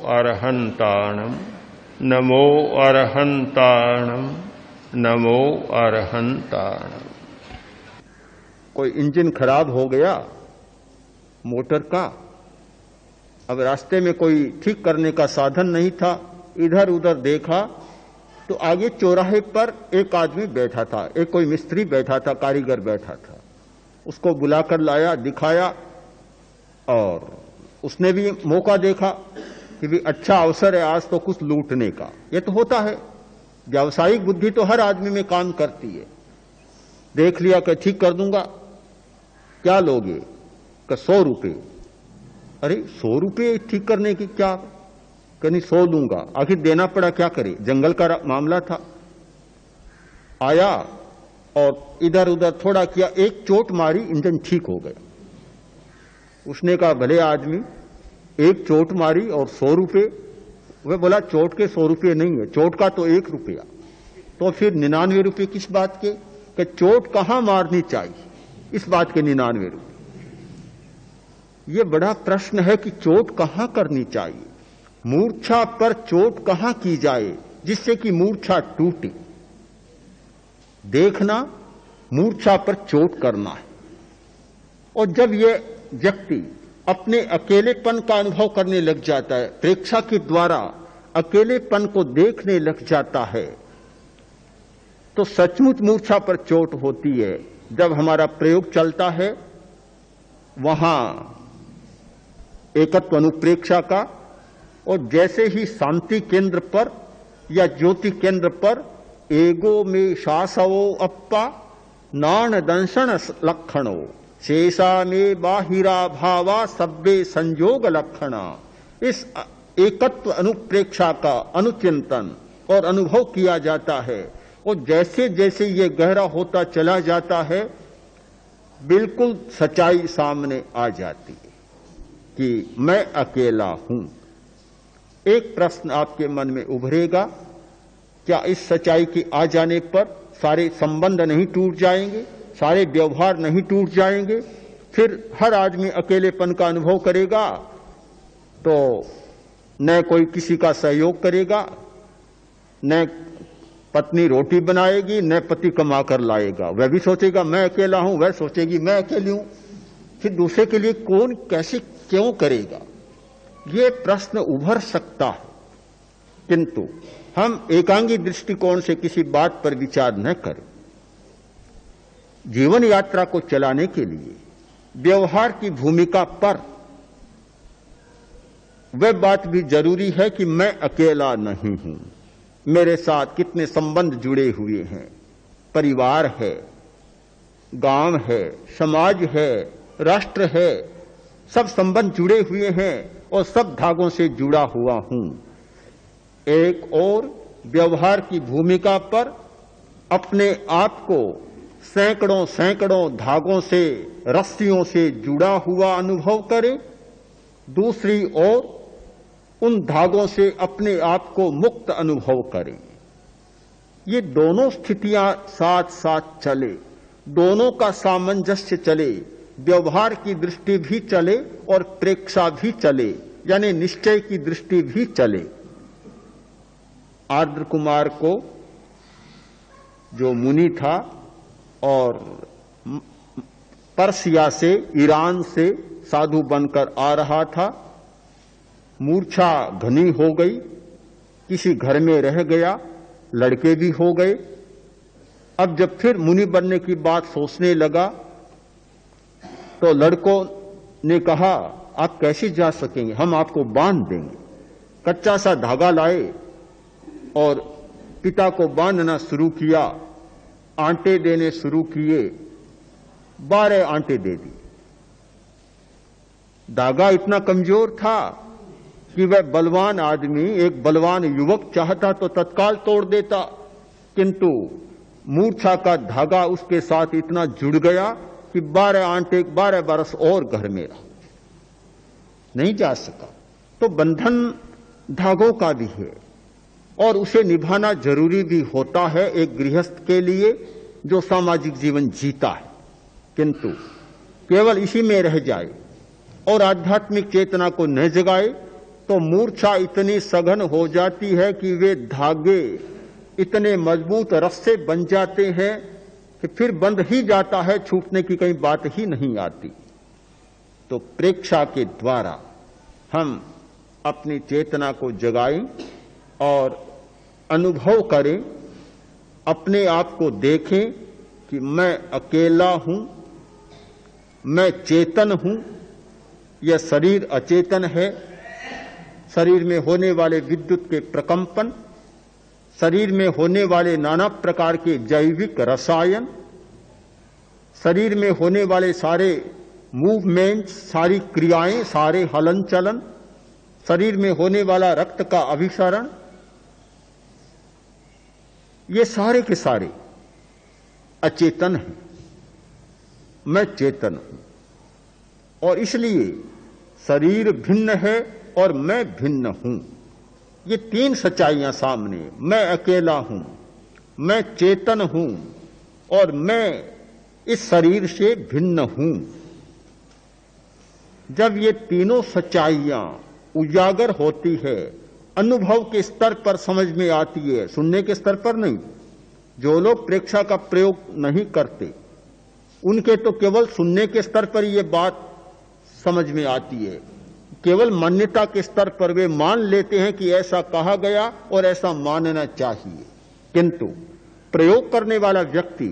अरहंताणम नमो अरहंताणम नमो अरहंताणम। कोई इंजन खराब हो गया मोटर का, अब रास्ते में कोई ठीक करने का साधन नहीं था, इधर उधर देखा तो आगे चौराहे पर एक आदमी बैठा था, एक कोई मिस्त्री बैठा था, कारीगर बैठा था। उसको बुलाकर लाया, दिखाया और उसने भी मौका देखा कि भी अच्छा अवसर है आज तो कुछ लूटने का। ये तो होता है, व्यावसायिक बुद्धि तो हर आदमी में काम करती है। देख लिया कि ठीक कर दूंगा, क्या लोगे? कि 100 रुपये। अरे 100 रुपये ठीक करने की क्या? कहीं 100 दूंगा। आखिर देना पड़ा, क्या करे, जंगल का मामला था। आया और इधर उधर थोड़ा किया, एक चोट मारी, इंजन ठीक हो गया। उसने कहा भले आदमी, एक चोट मारी और 100 रुपये। वह बोला चोट के 100 रुपये नहीं है, चोट का तो 1 रुपया। तो फिर 99 रुपये किस बात के? कि चोट कहां मारनी चाहिए, इस बात के 99 रुपये। यह बड़ा प्रश्न है कि चोट कहां करनी चाहिए, मूर्छा पर चोट कहां की जाए जिससे कि मूर्छा टूटे। देखना, मूर्छा पर चोट करना है। और जब यह व्यक्ति अपने अकेलेपन का अनुभव करने लग जाता है, प्रेक्षा के द्वारा अकेलेपन को देखने लग जाता है, तो सचमुच मूर्छा पर चोट होती है। जब हमारा प्रयोग चलता है वहां एकत्व अनुप्रेक्षा का, और जैसे ही शांति केंद्र पर या ज्योति केंद्र पर एगो में शासवो अप्पा नान दंशन लक्षणो शेषा में बाहिरा भावा सब्बे संयोग लक्षणा, इस एकत्व अनुप्रेक्षा का अनुचिंतन और अनुभव किया जाता है। और जैसे जैसे ये गहरा होता चला जाता है, बिल्कुल सच्चाई सामने आ जाती है कि मैं अकेला हूं। एक प्रश्न आपके मन में उभरेगा, क्या इस सच्चाई के आ जाने पर सारे संबंध नहीं टूट जाएंगे, सारे व्यवहार नहीं टूट जाएंगे? फिर हर आदमी अकेलेपन का अनुभव करेगा तो न कोई किसी का सहयोग करेगा, न पत्नी रोटी बनाएगी, न पति कमा कर लाएगा। वह भी सोचेगा मैं अकेला हूं, वह सोचेगी मैं अकेली हूं। फिर दूसरे के लिए कौन कैसे क्यों करेगा, ये प्रश्न उभर सकता है। किंतु हम एकांगी दृष्टिकोण से किसी बात पर विचार न करें। जीवन यात्रा को चलाने के लिए व्यवहार की भूमिका पर वह बात भी जरूरी है कि मैं अकेला नहीं हूं, मेरे साथ कितने संबंध जुड़े हुए हैं। परिवार है, गांव है, समाज है, राष्ट्र है, सब संबंध जुड़े हुए हैं और सब धागों से जुड़ा हुआ हूं। एक और व्यवहार की भूमिका पर अपने आप को सैकड़ों सैकड़ों धागों से, रस्सियों से जुड़ा हुआ अनुभव करें। दूसरी ओर उन धागों से अपने आप को मुक्त अनुभव करें। ये दोनों स्थितियां साथ साथ चले, दोनों का सामंजस्य चले, व्यवहार की दृष्टि भी चले और प्रेक्षा भी चले, यानी निश्चय की दृष्टि भी चले। आर्द्र कुमार को, जो मुनि था और पर्सिया से, ईरान से साधु बनकर आ रहा था, मूर्छा घनी हो गई, किसी घर में रह गया, लड़के भी हो गए। अब जब फिर मुनि बनने की बात सोचने लगा तो लड़कों ने कहा आप कैसे जा सकेंगे, हम आपको बांध देंगे। कच्चा सा धागा लाए और पिता को बांधना शुरू किया, आंटे देने शुरू किए, 12 आंटे दे दी। धागा इतना कमजोर था कि वह बलवान आदमी, एक बलवान युवक चाहता तो तत्काल तोड़ देता, किंतु मूर्छा का धागा उसके साथ इतना जुड़ गया कि 12 आंटे 12 बरस और घर में रहा, नहीं जा सका। तो बंधन धागों का भी है और उसे निभाना जरूरी भी होता है एक गृहस्थ के लिए जो सामाजिक जीवन जीता है। किंतु केवल इसी में रह जाए और आध्यात्मिक चेतना को न जगाए तो मूर्छा इतनी सघन हो जाती है कि वे धागे इतने मजबूत रस्से बन जाते हैं कि फिर बंध ही जाता है, छूटने की कहीं बात ही नहीं आती। तो प्रेक्षा के द्वारा हम अपनी चेतना को जगाएं और अनुभव करें, अपने आप को देखें कि मैं अकेला हूं, मैं चेतन हूं, यह शरीर अचेतन है। शरीर में होने वाले विद्युत के प्रकंपन, शरीर में होने वाले नाना प्रकार के जैविक रसायन, शरीर में होने वाले सारे मूवमेंट, सारी क्रियाएं, सारे हलन चलन, शरीर में होने वाला रक्त का अभिसरण, ये सारे के सारे अचेतन हैं। मैं चेतन हूं और इसलिए शरीर भिन्न है और मैं भिन्न हूं। ये तीन सच्चाइयां सामने, मैं अकेला हूं, मैं चेतन हूं और मैं इस शरीर से भिन्न हूं। जब ये तीनों सच्चाइयां उजागर होती है, अनुभव के स्तर पर समझ में आती है, सुनने के स्तर पर नहीं। जो लोग प्रेक्षा का प्रयोग नहीं करते उनके तो केवल सुनने के स्तर पर ये बात समझ में आती है, केवल मान्यता के स्तर पर वे मान लेते हैं कि ऐसा कहा गया और ऐसा मानना चाहिए। किंतु प्रयोग करने वाला व्यक्ति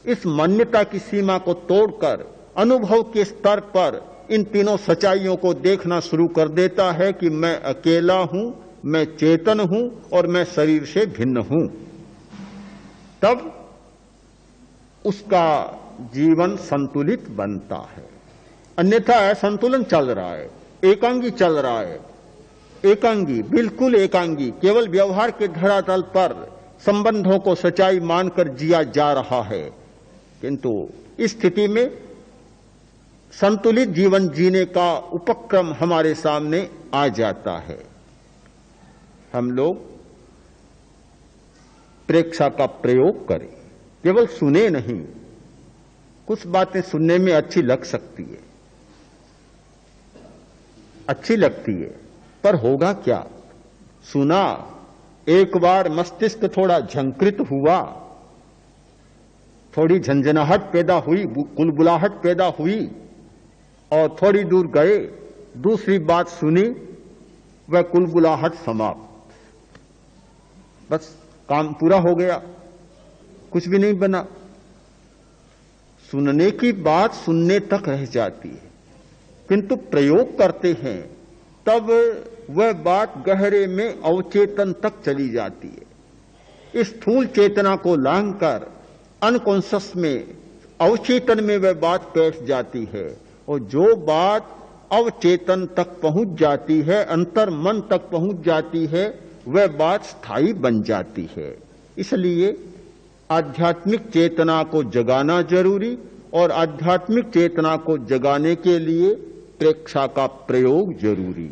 इस मान्यता की सीमा को तोड़कर अनुभव के स्तर पर इन तीनों सच्चाइयों को देखना शुरू कर देता है कि मैं अकेला हूं, मैं चेतन हूं और मैं शरीर से भिन्न हूं। तब उसका जीवन संतुलित बनता है। अन्यथा असंतुलन चल रहा है, एकांगी चल रहा है। एकांगी, बिल्कुल एकांगी, केवल व्यवहार के धरातल पर संबंधों को सच्चाई मानकर जिया जा रहा है। किंतु इस स्थिति में संतुलित जीवन जीने का उपक्रम हमारे सामने आ जाता है। हम लोग प्रेक्षा का प्रयोग करें, केवल सुने नहीं। कुछ बातें सुनने में अच्छी लग सकती है, अच्छी लगती है, पर होगा क्या? सुना, एक बार मस्तिष्क थोड़ा झंकृत हुआ, थोड़ी झंझनाहट पैदा हुई, कुलबुलाहट पैदा हुई और थोड़ी दूर गए, दूसरी बात सुनी, वह कुलबुलाहट समाप्त। बस काम पूरा हो गया, कुछ भी नहीं बना। सुनने की बात सुनने तक रह जाती है, किंतु प्रयोग करते हैं तब वह बात गहरे में अवचेतन तक चली जाती है। इस स्थूल चेतना को लांघकर अनकॉन्शियस में, अवचेतन में वह बात बैठ जाती है और जो बात अवचेतन तक पहुंच जाती है, अंतर मन तक पहुंच जाती है, वह बात स्थायी बन जाती है। इसलिए आध्यात्मिक चेतना को जगाना जरूरी और आध्यात्मिक चेतना को जगाने के लिए प्रेक्षा का प्रयोग जरूरी।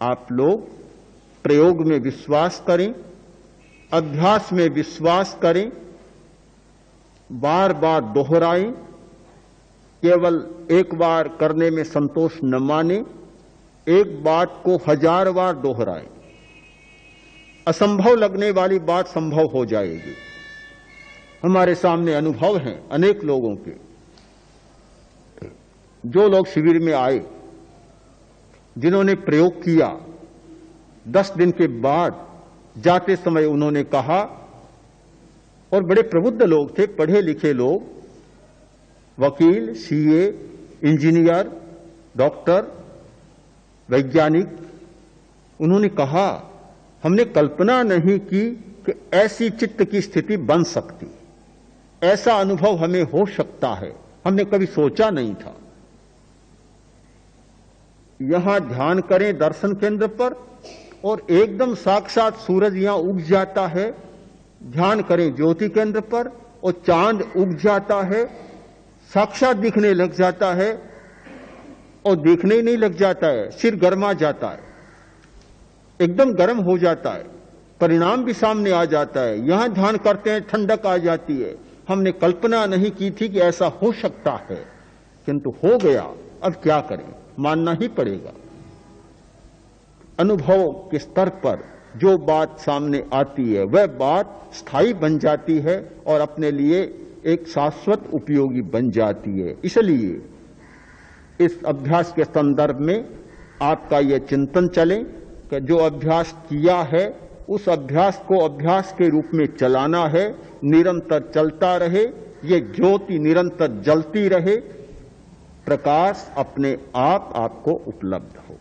आप लोग प्रयोग में विश्वास करें, अभ्यास में विश्वास करें, बार बार दोहराएं, केवल एक बार करने में संतोष न माने, एक बात को 1000 बार दोहराएं। असंभव लगने वाली बात संभव हो जाएगी। हमारे सामने अनुभव हैं अनेक लोगों के। जो लोग शिविर में आए, जिन्होंने प्रयोग किया, 10 दिन के बाद जाते समय उन्होंने कहा, और बड़े प्रबुद्ध लोग थे, पढ़े लिखे लोग, वकील, सीए, इंजीनियर, डॉक्टर, वैज्ञानिक, उन्होंने कहा हमने कल्पना नहीं की कि ऐसी चित्त की स्थिति बन सकती, ऐसा अनुभव हमें हो सकता है, हमने कभी सोचा नहीं था। यहां ध्यान करें दर्शन केंद्र पर और एकदम साक्षात सूरज यहां उग जाता है। ध्यान करें ज्योति केंद्र पर और चांद उग जाता है, साक्षात दिखने लग जाता है और देखने ही नहीं लग जाता है, सिर गर्मा जाता है, एकदम गर्म हो जाता है, परिणाम भी सामने आ जाता है। यहां ध्यान करते हैं, ठंडक आ जाती है। हमने कल्पना नहीं की थी कि ऐसा हो सकता है, किंतु हो गया। अब क्या करें, मानना ही पड़ेगा। अनुभव के स्तर पर जो बात सामने आती है वह बात स्थायी बन जाती है और अपने लिए एक शाश्वत उपयोगी बन जाती है। इसलिए इस अभ्यास के संदर्भ में आपका यह चिंतन चले कि जो अभ्यास किया है उस अभ्यास को अभ्यास के रूप में चलाना है, निरंतर चलता रहे, ये ज्योति निरंतर जलती रहे, प्रकाश अपने आप आपको उपलब्ध हो।